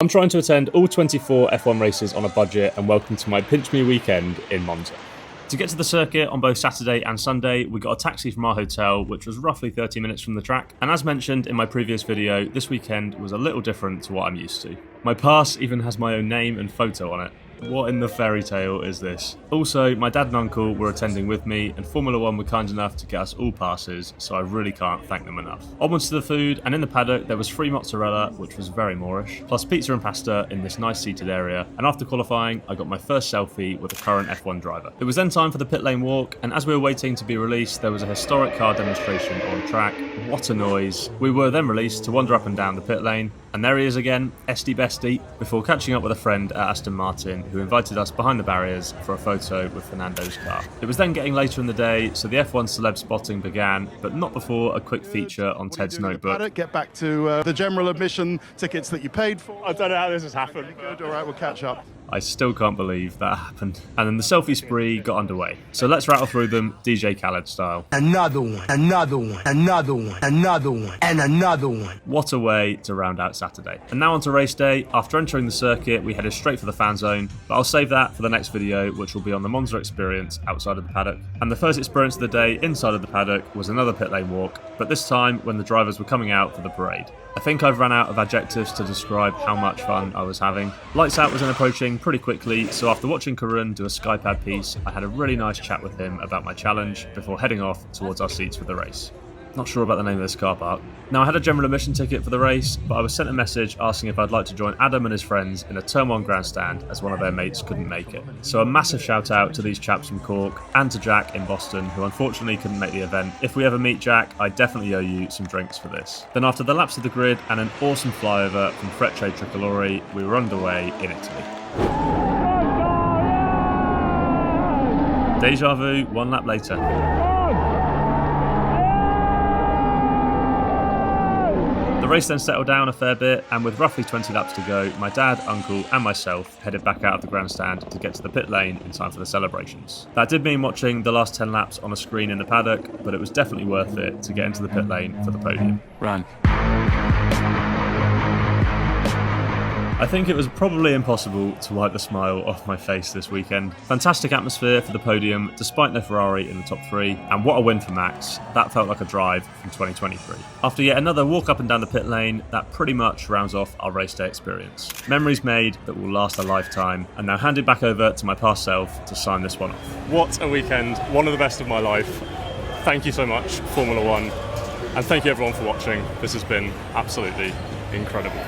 I'm trying to attend all 24 F1 races on a budget, and welcome to my Pinch Me weekend in Monza. To get to the circuit on both Saturday and Sunday, we got a taxi from our hotel, which was roughly 30 minutes from the track. And as mentioned in my previous video, this weekend was a little different to what I'm used to. My pass even has my own name and photo on it. What in the fairy tale is this? Also, my dad and uncle were attending with me, and Formula One were kind enough to get us all passes, so I really can't thank them enough. Onwards to the food, and in the paddock there was free mozzarella, which was very Moorish, plus pizza and pasta in this nice seated area, and after qualifying I got my first selfie with a current F1 driver. It was then time for the pit lane walk, and as we were waiting to be released there was a historic car demonstration on track. What a noise. We were then released to wander up and down the pit lane, and there he is again, Esty Bestie, before catching up with a friend at Aston Martin who invited us behind the barriers for a photo with Fernando's car. It was then getting later in the day, so the F1 celeb spotting began, but not before a quick feature on Ted's notebook. Get back to the general admission tickets that you paid for. I don't know how this has happened. Good, all right, we'll catch up. I still can't believe that happened. And then the selfie spree got underway. So let's rattle through them DJ Khaled style. Another one, another one, another one, another one, and another one. What a way to round out Saturday. And now on to race day. After entering the circuit, we headed straight for the fan zone, but I'll save that for the next video, which will be on the Monza experience outside of the paddock. And the first experience of the day inside of the paddock was another pit lane walk, but this time when the drivers were coming out for the parade. I think I've run out of adjectives to describe how much fun I was having. Lights Out was then approaching pretty quickly, so after watching Karun do a Skypad piece, I had a really nice chat with him about my challenge before heading off towards our seats for the race. Not sure about the name of this car park. Now, I had a general admission ticket for the race, but I was sent a message asking if I'd like to join Adam and his friends in a Turn 1 grandstand as one of their mates couldn't make it. So a massive shout out to these chaps from Cork and to Jack in Boston, who unfortunately couldn't make the event. If we ever meet Jack, I definitely owe you some drinks for this. Then after the laps of the grid and an awesome flyover from Frecce Tricolori, we were underway in Italy. Deja vu, one lap later. The race then settled down a fair bit, and with roughly 20 laps to go, my dad, uncle and myself headed back out of the grandstand to get to the pit lane in time for the celebrations. That did mean watching the last 10 laps on a screen in the paddock, but it was definitely worth it to get into the pit lane for the podium. Run. I think it was probably impossible to wipe the smile off my face this weekend. Fantastic atmosphere for the podium, despite no Ferrari in the top three, and what a win for Max. That felt like a drive from 2023. After yet another walk up and down the pit lane, that pretty much rounds off our race day experience. Memories made that will last a lifetime, and now handed back over to my past self to sign this one off. What a weekend. One of the best of my life. Thank you so much, Formula One. And thank you everyone for watching. This has been absolutely incredible.